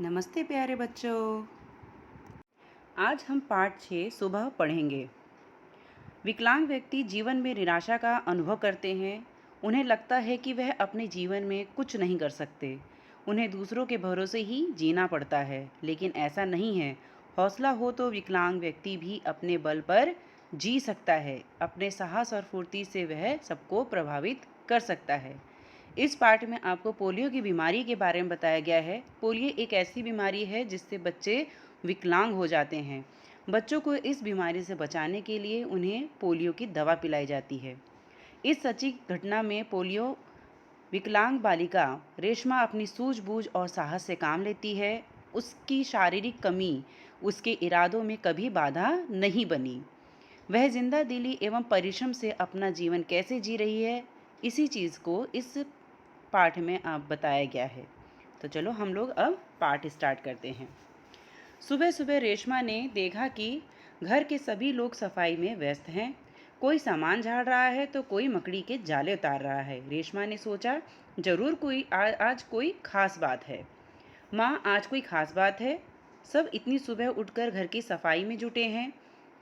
नमस्ते प्यारे बच्चों। आज हम पाठ 6 सुबह पढ़ेंगे। विकलांग व्यक्ति जीवन में निराशा का अनुभव करते हैं। उन्हें लगता है कि वह अपने जीवन में कुछ नहीं कर सकते। उन्हें दूसरों के भरोसे ही जीना पड़ता है, लेकिन ऐसा नहीं है। हौसला हो तो विकलांग व्यक्ति भी अपने बल पर जी सकता है। अपने साहस और फुर्ती से वह सबको प्रभावित कर सकता है। इस पाठ में आपको पोलियो की बीमारी के बारे में बताया गया है। पोलियो एक ऐसी बीमारी है जिससे बच्चे विकलांग हो जाते हैं। बच्चों को इस बीमारी से बचाने के लिए उन्हें पोलियो की दवा पिलाई जाती है। इस सच्ची घटना में पोलियो विकलांग बालिका रेशमा अपनी सूझबूझ और साहस से काम लेती है। उसकी शारीरिक कमी उसके इरादों में कभी बाधा नहीं बनी। वह जिंदा दिली एवं परिश्रम से अपना जीवन कैसे जी रही है, इसी चीज़ को इस पाठ में आप बताया गया है। तो चलो हम लोग अब पाठ स्टार्ट करते हैं। सुबह सुबह रेशमा ने देखा कि घर के सभी लोग सफाई में व्यस्त हैं। कोई सामान झाड़ रहा है तो कोई मकड़ी के जाले उतार रहा है। रेशमा ने सोचा, जरूर कोई आज कोई खास बात है। माँ, आज कोई खास बात है? सब इतनी सुबह उठकर घर की सफाई में जुटे हैं।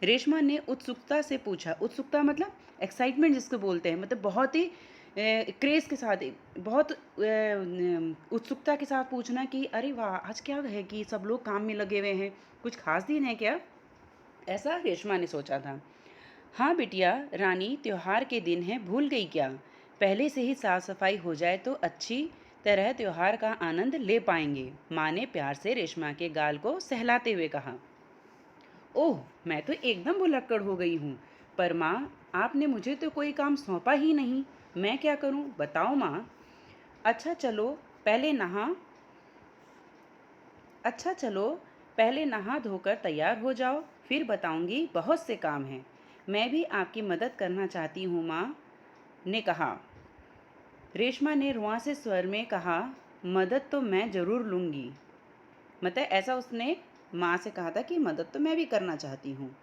रेशमा ने उत्सुकता से पूछा। उत्सुकता मतलब एक्साइटमेंट जिसको बोलते हैं, मतलब बहुत ही क्रेज के साथ, बहुत उत्सुकता के साथ पूछना कि अरे वाह, आज क्या है कि सब लोग काम में लगे हुए हैं, कुछ खास दिन है क्या? ऐसा रेशमा ने सोचा था। हाँ बिटिया रानी, त्योहार के दिन है, भूल गई क्या? पहले से ही साफ सफाई हो जाए तो अच्छी तरह त्योहार का आनंद ले पाएंगे। माँ ने प्यार से रेशमा के गाल को सहलाते हुए कहा। ओह, मैं तो एकदम भुलक्कड़ हो गई हूँ। पर माँ, आपने मुझे तो कोई काम सौंपा ही नहीं। मैं क्या करूँ, बताओ माँ। अच्छा चलो पहले नहा अच्छा चलो पहले नहा धोकर तैयार हो जाओ, फिर बताऊंगी, बहुत से काम हैं। मैं भी आपकी मदद करना चाहती हूँ, माँ ने कहा। रेशमा ने रुआंसे स्वर में कहा, मदद तो मैं ज़रूर लूँगी। मतलब ऐसा उसने माँ से कहा था कि मदद तो मैं भी करना चाहती हूँ।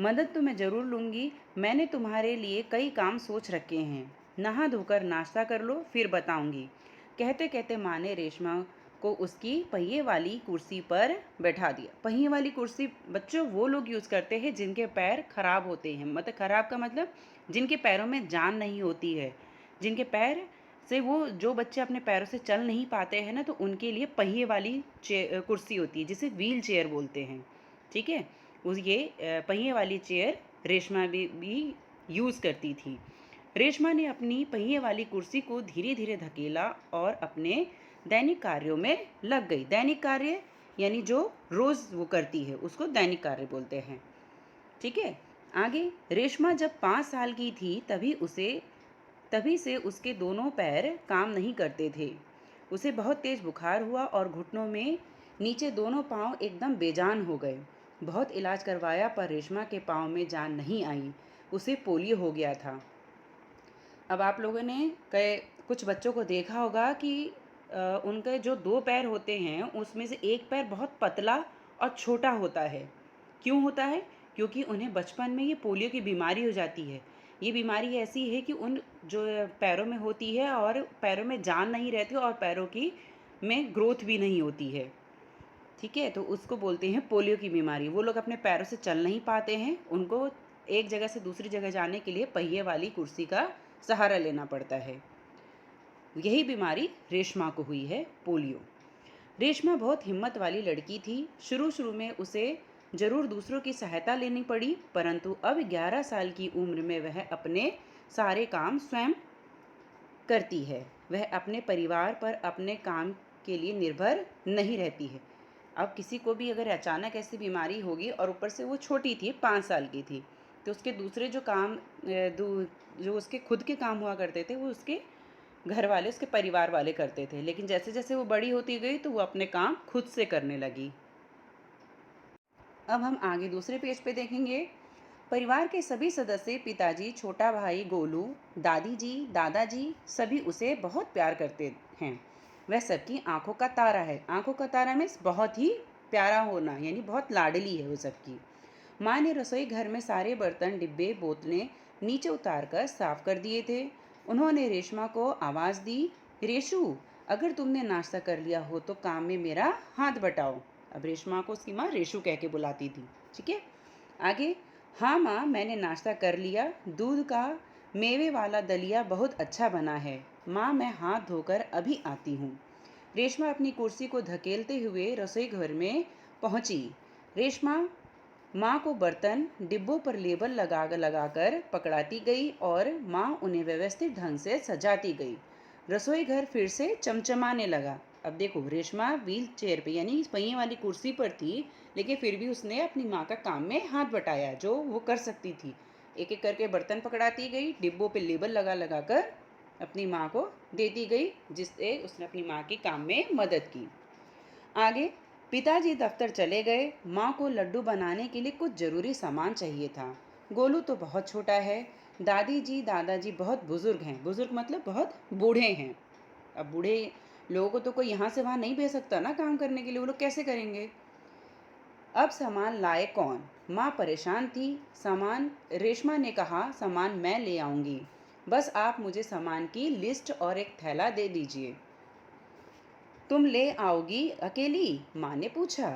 मदद तो मैं ज़रूर लूँगी। मैंने तुम्हारे लिए कई काम सोच रखे हैं। नहा धोकर नाश्ता कर लो, फिर बताऊँगी। कहते कहते माँ ने रेशमा को उसकी पहिए वाली कुर्सी पर बैठा दिया। पहिए वाली कुर्सी बच्चों वो लोग यूज़ करते हैं जिनके पैर खराब होते हैं। मतलब खराब का मतलब जिनके पैरों में जान नहीं होती है, जिनके पैर से वो जो बच्चे अपने पैरों से चल नहीं पाते हैं ना, तो उनके लिए पहिए वाली कुर्सी होती है जिसे व्हील चेयर बोलते हैं। ठीक है, उस ये पहिए वाली चेयर रेशमा भी यूज़ करती थी। रेशमा ने अपनी पहिए वाली कुर्सी को धीरे धीरे धकेला और अपने दैनिक कार्यों में लग गई। दैनिक कार्य यानी जो रोज़ वो करती है उसको दैनिक कार्य बोलते हैं। ठीक है, आगे रेशमा जब 5 साल की थी तभी से उसके दोनों पैर काम नहीं करते थे। उसे बहुत तेज बुखार हुआ और घुटनों में नीचे दोनों पांव एकदम बेजान हो गए। बहुत इलाज करवाया पर रेशमा के पांव में जान नहीं आई। उसे पोलियो हो गया था। अब आप लोगों ने कई कुछ बच्चों को देखा होगा कि उनके जो 2 पैर होते हैं उसमें से एक पैर बहुत पतला और छोटा होता है। क्यों होता है? क्योंकि उन्हें बचपन में ये पोलियो की बीमारी हो जाती है। ये बीमारी ऐसी है कि उन जो पैरों में होती है और पैरों में जान नहीं रहती और पैरों की में ग्रोथ भी नहीं होती है। ठीक है, तो उसको बोलते हैं पोलियो की बीमारी। वो लोग अपने पैरों से चल नहीं पाते हैं, उनको एक जगह से दूसरी जगह जाने के लिए पहिए वाली कुर्सी का सहारा लेना पड़ता है। यही बीमारी रेशमा को हुई है, पोलियो। रेशमा बहुत हिम्मत वाली लड़की थी। शुरू शुरू में उसे जरूर दूसरों की सहायता लेनी पड़ी, परंतु अब 11 साल की उम्र में वह अपने सारे काम स्वयं करती है। वह अपने परिवार पर अपने काम के लिए निर्भर नहीं रहती है। अब किसी को भी अगर अचानक ऐसी बीमारी होगी और ऊपर से वो छोटी थी, 5 साल की थी, तो उसके दूसरे जो काम जो उसके खुद के काम हुआ करते थे वो उसके घर वाले, उसके परिवार वाले करते थे। लेकिन जैसे जैसे वो बड़ी होती गई तो वो अपने काम खुद से करने लगी। अब हम आगे दूसरे पेज पे देखेंगे। परिवार के सभी सदस्य, पिताजी, छोटा भाई गोलू, दादी जी, दादाजी, सभी उसे बहुत प्यार करते हैं। वह सबकी आंखों का तारा है। आंखों का तारा मीन्स बहुत ही प्यारा होना, यानी बहुत लाडली है वो सबकी। माँ ने रसोई घर में सारे बर्तन, डिब्बे, बोतलें नीचे उतार कर साफ कर दिए थे। उन्होंने रेशमा को आवाज़ दी, रेशु अगर तुमने नाश्ता कर लिया हो तो काम में मेरा हाथ बटाओ। अब रेशमा को उसकी माँ रेशु कह के बुलाती थी। ठीक है, आगे। हाँ माँ, मैंने नाश्ता कर लिया। दूध का मेवे वाला दलिया बहुत अच्छा बना है। माँ, मैं हाथ धोकर अभी आती हूँ। रेशमा अपनी कुर्सी को धकेलते हुए रसोई घर में पहुंची। रेशमा माँ को बर्तन डिब्बों पर लेबल लगाकर पकड़ाती गई और माँ उन्हें व्यवस्थित ढंग से सजाती गई। रसोई घर फिर से चमचमाने लगा। अब देखो, रेशमा व्हील चेयर पे यानी पहिए वाली कुर्सी पर थी, लेकिन फिर भी उसने अपनी माँ का काम में हाथ बटाया जो वो कर सकती थी। एक एक करके बर्तन पकड़ाती गई, डिब्बों पे लेबल लगा कर अपनी माँ को देती गई, जिससे उसने अपनी माँ के काम में मदद की। आगे। पिताजी दफ्तर चले गए। माँ को लड्डू बनाने के लिए कुछ ज़रूरी सामान चाहिए था। गोलू तो बहुत छोटा है। दादी जी दादाजी बहुत बुज़ुर्ग हैं। बुज़ुर्ग मतलब बहुत बूढ़े हैं। अब बूढ़े लोगों को तो कोई यहाँ से वहाँ नहीं भेज सकता ना काम करने के लिए, वो लोग कैसे करेंगे। अब सामान लाए कौन? माँ परेशान थी। सामान, रेशमा ने कहा, सामान मैं ले आऊँगी, बस आप मुझे सामान की लिस्ट और एक थैला दे दीजिए। तुम ले आओगी अकेली? माँ ने पूछा।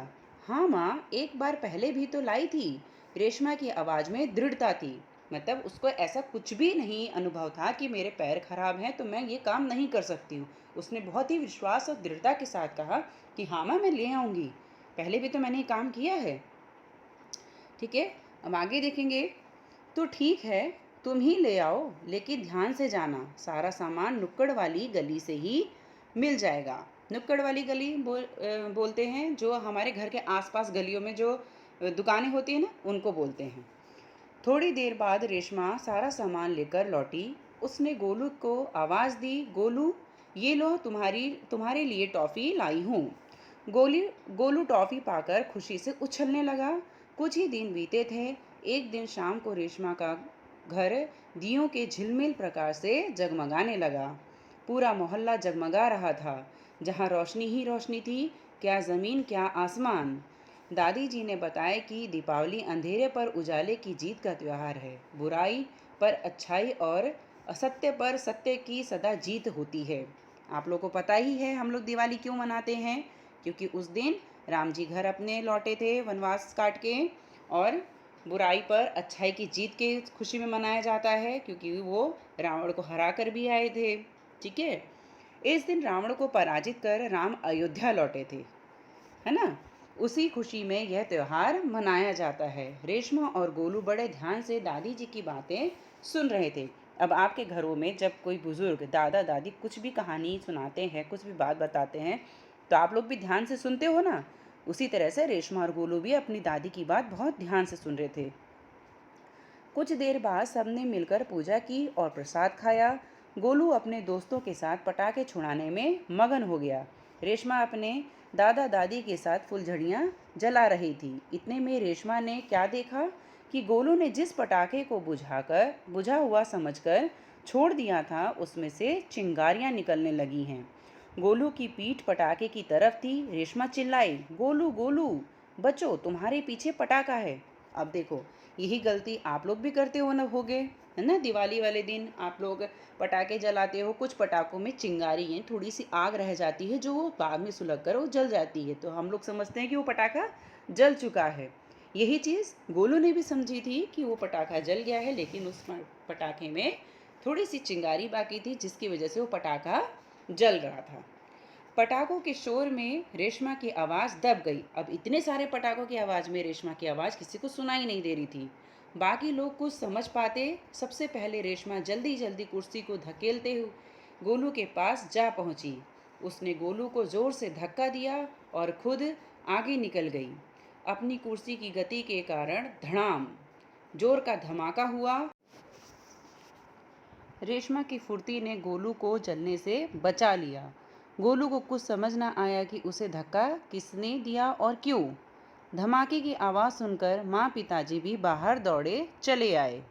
हाँ माँ, एक बार पहले भी तो लाई थी। रेशमा की आवाज़ में दृढ़ता थी। मतलब उसको ऐसा कुछ भी नहीं अनुभव था कि मेरे पैर खराब हैं तो मैं ये काम नहीं कर सकती हूँ। उसने बहुत ही विश्वास और दृढ़ता के साथ कहा कि हाँ माँ, मैं ले आऊँगी, पहले भी तो मैंने ये काम किया है। ठीक है, अब आगे देखेंगे। तो ठीक है, तुम ही ले आओ, लेकिन ध्यान से जाना, सारा सामान नुक्कड़ वाली गली से ही मिल जाएगा। नुक्कड़ वाली गली बोलते हैं जो हमारे घर के आसपास गलियों में जो दुकानें होती हैं ना, उनको बोलते हैं। थोड़ी देर बाद रेशमा सारा सामान लेकर लौटी। उसने गोलू को आवाज़ दी, गोलू, ये लो, तुम्हारे लिए टॉफ़ी लाई हूँ। गोलू टॉफ़ी पाकर खुशी से उछलने लगा। कुछ ही दिन बीते थे। एक दिन शाम को रेशमा का घर दियों के झिलमिल प्रकाश से जगमगाने लगा। पूरा मोहल्ला जगमगा रहा था। जहाँ रोशनी ही रोशनी थी, क्या ज़मीन क्या आसमान। दादी जी ने बताया कि दीपावली अंधेरे पर उजाले की जीत का त्यौहार है। बुराई पर अच्छाई और असत्य पर सत्य की सदा जीत होती है। आप लोगों को पता ही है हम लोग दिवाली क्यों मनाते हैं, क्योंकि उस दिन राम जी घर अपने लौटे थे वनवास काट के, और बुराई पर अच्छाई की जीत के खुशी में मनाया जाता है, क्योंकि वो रावण को हरा कर भी आए थे। ठीक है, इस दिन रावण को पराजित कर राम अयोध्या लौटे थे, है ना। उसी खुशी में यह त्यौहार मनाया जाता है। रेशमा और गोलू बड़े ध्यान से दादी जी की बातें सुन रहे थे। अब आपके घरों में जब कोई बुजुर्ग दादा दादी कुछ भी कहानी सुनाते हैं, कुछ भी बात बताते हैं, तो आप लोग भी ध्यान से सुनते हो ना। उसी तरह से रेशमा और गोलू भी अपनी दादी की बात बहुत ध्यान से सुन रहे थे। कुछ देर बाद सबने मिलकर पूजा की और प्रसाद खाया। गोलू अपने दोस्तों के साथ पटाखे छुड़ाने में मगन हो गया। रेशमा अपने दादा दादी के साथ फुलझड़ियाँ जला रही थी। इतने में रेशमा ने क्या देखा कि गोलू ने जिस पटाखे को बुझा हुआ समझकर छोड़ दिया था, उसमें से चिंगारियाँ निकलने लगी हैं। गोलू की पीठ पटाखे की तरफ थी। रेशमा चिल्लाई, गोलू गोलू बचो, तुम्हारे पीछे पटाखा है। अब देखो, यही गलती आप लोग भी करते हो ना, होगे, है ना। दिवाली वाले दिन आप लोग पटाखे जलाते हो, कुछ पटाखों में चिंगारी है, थोड़ी सी आग रह जाती है जो वो बाद में सुलग कर वो जल जाती है, तो हम लोग समझते हैं कि वो पटाखा जल चुका है। यही चीज़ गोलू ने भी समझी थी कि वो पटाखा जल गया है, लेकिन उस पटाखे में थोड़ी सी चिंगारी बाकी थी, जिसकी वजह से वो पटाखा जल रहा था। पटाखों के शोर में रेशमा की आवाज़ दब गई। अब इतने सारे पटाखों की आवाज़ में रेशमा की आवाज़ किसी को सुनाई नहीं दे रही थी। बाकी लोग कुछ समझ पाते। सबसे पहले रेशमा जल्दी जल्दी कुर्सी को धकेलते हुए गोलू के पास जा पहुंची। उसने गोलू को ज़ोर से धक्का दिया और खुद आगे निकल गई। अपनी कुर्सी की गति के कारण धड़ाम जोर का धमाका हुआ। रेशमा की फुर्ती ने गोलू को जलने से बचा लिया। गोलू को कुछ समझ न आया कि उसे धक्का किसने दिया और क्यों। धमाके की आवाज़ सुनकर माँ पिताजी भी बाहर दौड़े चले आए।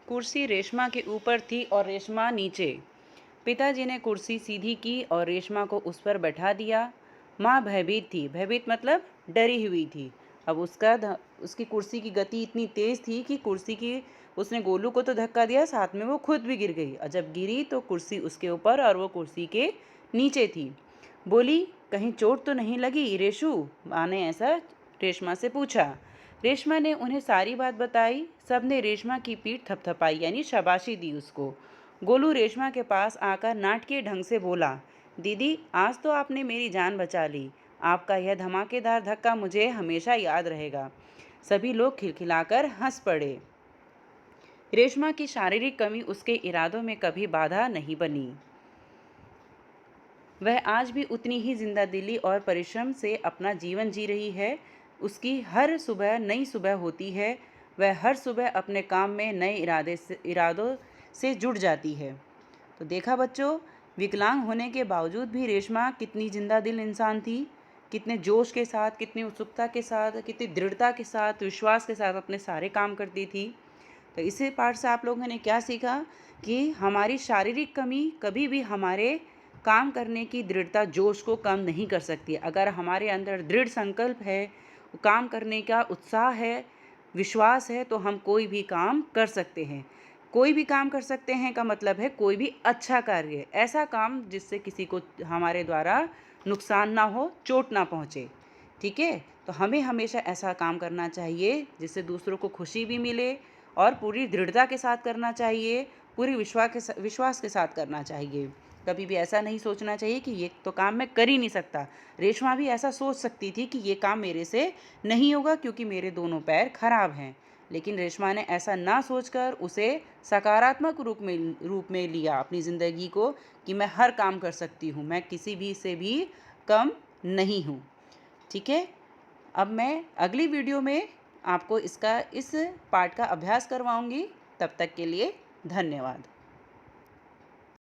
कुर्सी रेशमा के ऊपर थी और रेशमा नीचे। पिताजी ने कुर्सी सीधी की और रेशमा को उस पर बैठा दिया। माँ भयभीत थी। भयभीत मतलब डरी हुई थी। अब उसकी कुर्सी की गति इतनी तेज़ थी कि कुर्सी की उसने गोलू को तो धक्का दिया, साथ में वो खुद भी गिर गई और जब गिरी तो कुर्सी उसके ऊपर और वो कुर्सी के नीचे थी। बोली, कहीं चोट तो नहीं लगी रेशु? माँ ने ऐसा रेशमा से पूछा। रेशमा ने उन्हें सारी बात बताई। सबने रेशमा की पीठ थपथपाई यानी शाबाशी दी उसको। गोलू रेशमा के पास आकर नाटकीय ढंग से बोला, दीदी आज तो आपने मेरी जान बचा ली। आपका यह धमाकेदार धक्का मुझे हमेशा याद रहेगा। सभी लोग खिलखिलाकर हंस पड़े। रेशमा की शारीरिक कमी उसके इरादों में कभी बाधा नहीं बनी। वह आज भी उतनी ही जिंदादिली और परिश्रम से अपना जीवन जी रही है। उसकी हर सुबह नई सुबह होती है। वह हर सुबह अपने काम में नए इरादों से जुड़ जाती है। तो देखा बच्चों, विकलांग होने के बावजूद भी रेशमा कितनी जिंदादिल इंसान थी, कितने जोश के साथ, कितनी उत्सुकता के साथ, कितनी दृढ़ता के साथ, विश्वास के साथ अपने सारे काम करती थी। तो इसी पाठ से आप लोगों ने क्या सीखा कि हमारी शारीरिक कमी कभी भी हमारे काम करने की दृढ़ता, जोश को कम नहीं कर सकती। अगर हमारे अंदर दृढ़ संकल्प है, काम करने का उत्साह है, विश्वास है, तो हम कोई भी काम कर सकते हैं। कोई भी काम कर सकते हैं का मतलब है कोई भी अच्छा कार्य, ऐसा काम जिससे किसी को हमारे द्वारा नुकसान ना हो, चोट ना पहुँचे। ठीक है, तो हमें हमेशा ऐसा काम करना चाहिए जिससे दूसरों को खुशी भी मिले और पूरी दृढ़ता के साथ करना चाहिए, पूरी विश्वास के साथ करना चाहिए। कभी भी ऐसा नहीं सोचना चाहिए कि ये तो काम मैं कर ही नहीं सकता। रेशमा भी ऐसा सोच सकती थी कि ये काम मेरे से नहीं होगा क्योंकि मेरे दोनों पैर खराब हैं, लेकिन रेशमा ने ऐसा ना सोचकर उसे सकारात्मक रूप में लिया अपनी ज़िंदगी को कि मैं हर काम कर सकती हूँ, मैं किसी भी से भी कम नहीं हूँ। ठीक है, अब मैं अगली वीडियो में आपको इस पाठ का अभ्यास करवाऊँगी। तब तक के लिए धन्यवाद।